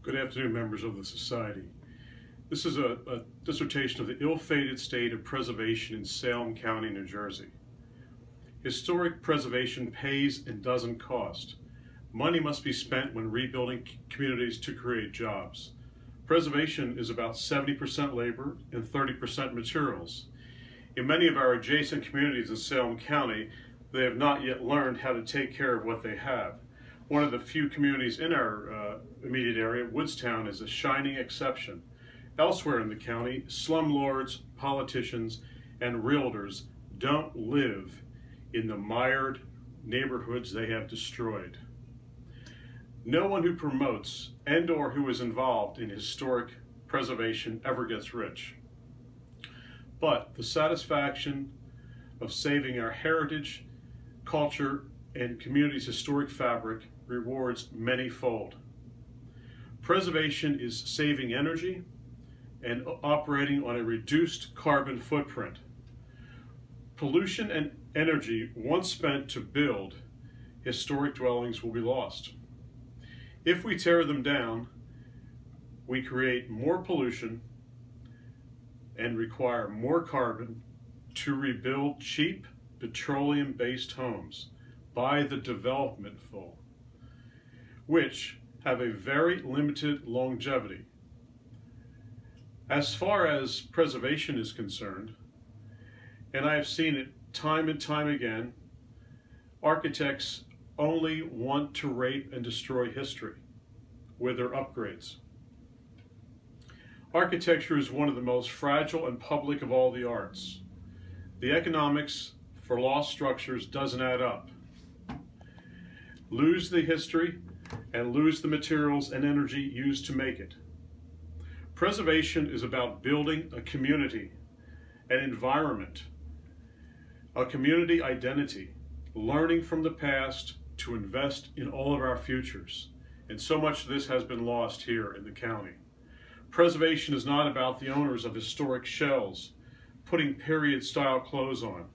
Good afternoon, members of the Society. This is a dissertation of the ill-fated state of preservation in Salem County, New Jersey. Historic preservation pays and doesn't cost. Money must be spent when rebuilding communities to create jobs. Preservation is about 70% labor and 30% materials. In many of our adjacent communities in Salem County, they have not yet learned how to take care of what they have. One of the few communities in our immediate area, Woodstown, is a shining exception. Elsewhere in the county, slumlords, politicians, and realtors don't live in the mired neighborhoods they have destroyed. No one who promotes and/or who is involved in historic preservation ever gets rich. But the satisfaction of saving our heritage, culture, and community's historic fabric rewards many-fold. Preservation is saving energy and operating on a reduced carbon footprint. Pollution and energy once spent to build historic dwellings will be lost. If we tear them down, we create more pollution and require more carbon to rebuild cheap petroleum-based homes by the developmentful, which have a very limited longevity. As far as preservation is concerned, and I have seen it time and time again, architects only want to rape and destroy history with their upgrades. Architecture is one of the most fragile and public of all the arts. The economics for lost structures doesn't add up. Lose the history and lose the materials and energy used to make it. Preservation is about building a community, an environment, a community identity, learning from the past to invest in all of our futures. And so much of this has been lost here in the county. Preservation is not about the owners of historic shells putting period-style clothes on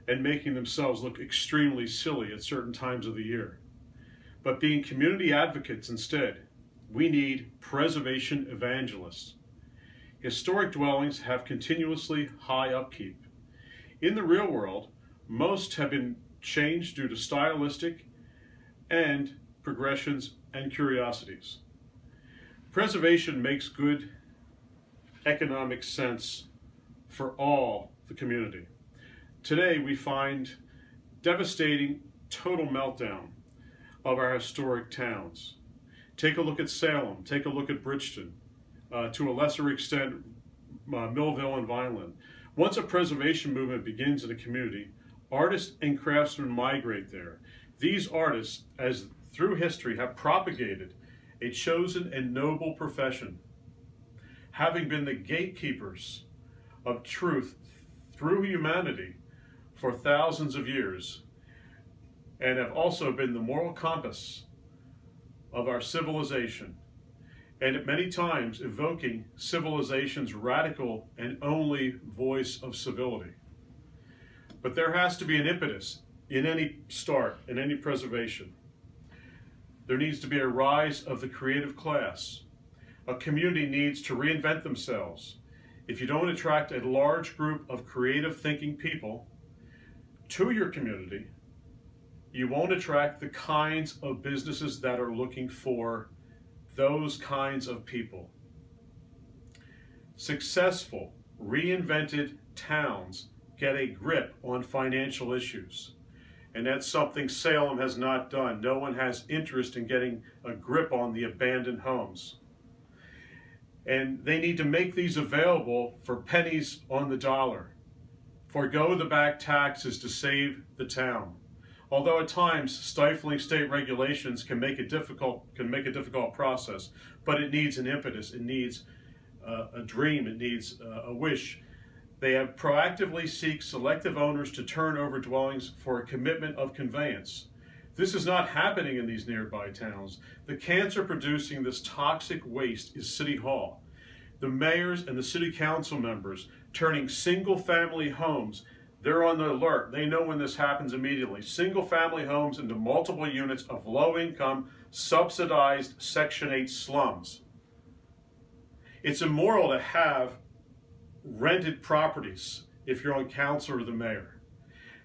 and making themselves look extremely silly at certain times of the year, but being community advocates instead. We need preservation evangelists. Historic dwellings have continuously high upkeep. In the real world, most have been changed due to stylistic and progressions and curiosities. Preservation makes good economic sense for all the community. Today we find devastating total meltdown of our historic towns. Take a look at Salem, take a look at Bridgeton, to a lesser extent Millville and Vineland. Once a preservation movement begins in a community, artists and craftsmen migrate there. These artists, as through history, have propagated a chosen and noble profession, having been the gatekeepers of truth through humanity for thousands of years, and have also been the moral compass of our civilization, and at many times evoking civilization's radical and only voice of civility. But there has to be an impetus in any start, in any preservation. There needs to be a rise of the creative class. A community needs to reinvent themselves. If you don't attract a large group of creative thinking people to your community, you won't attract the kinds of businesses that are looking for those kinds of people. Successful, reinvented towns get a grip on financial issues. And that's something Salem has not done. No one has interest in getting a grip on the abandoned homes. And they need to make these available for pennies on the dollar. Forgo the back taxes to save the town. Although at times stifling state regulations can make a difficult process, but it needs an impetus, it needs a dream, it needs a wish. They have proactively seek selective owners to turn over dwellings for a commitment of conveyance. This is not happening in these nearby towns. The cancer producing this toxic waste is City Hall. The mayors and the city council members turning single-family homes, they're on the alert. They know when this happens immediately. Single-family homes into multiple units of low income subsidized Section 8 slums. It's immoral to have rented properties if you're on council or the mayor.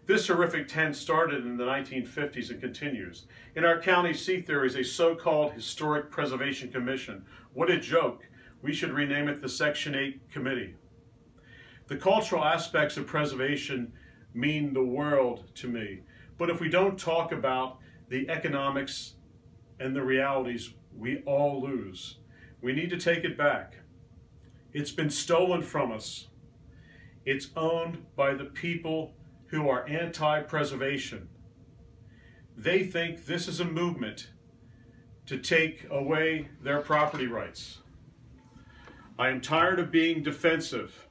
This horrific trend started in the 1950s and continues. In our county seat, there is a so-called Historic Preservation Commission. What a joke. We should rename it the Section 8 Committee. The cultural aspects of preservation mean the world to me. But if we don't talk about the economics and the realities, we all lose. We need to take it back. It's been stolen from us. It's owned by the people who are anti-preservation. They think this is a movement to take away their property rights. I am tired of being defensive.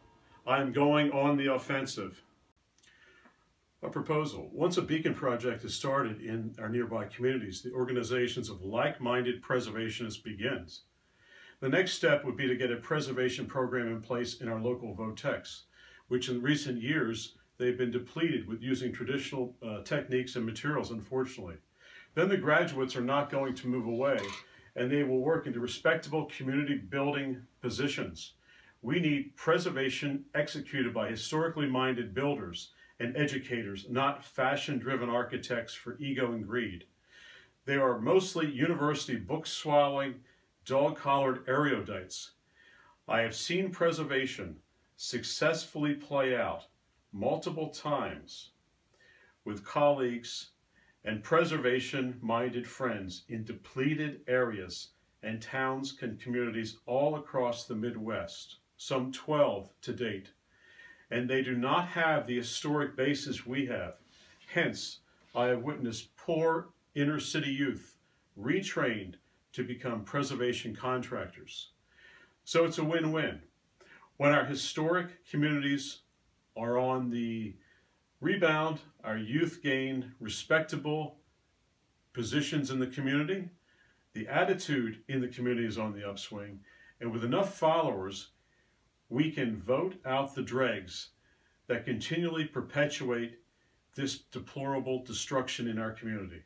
I am going on the offensive. A proposal. Once a beacon project is started in our nearby communities, the organizations of like-minded preservationists begins. The next step would be to get a preservation program in place in our local votex, which in recent years they've been depleted with using traditional techniques and materials, unfortunately. Then the graduates are not going to move away, and they will work into respectable community building positions. We need preservation executed by historically minded builders and educators, not fashion-driven architects for ego and greed. They are mostly university book-swallowing, dog-collared erudites. I have seen preservation successfully play out multiple times with colleagues and preservation-minded friends in depleted areas and towns and communities all across the Midwest, some 12 to date. And they do not have the historic basis we have. Hence, I have witnessed poor inner city youth retrained to become preservation contractors. So it's a win-win. When our historic communities are on the rebound, our youth gain respectable positions in the community, the attitude in the community is on the upswing, and with enough followers, we can vote out the dregs that continually perpetuate this deplorable destruction in our community.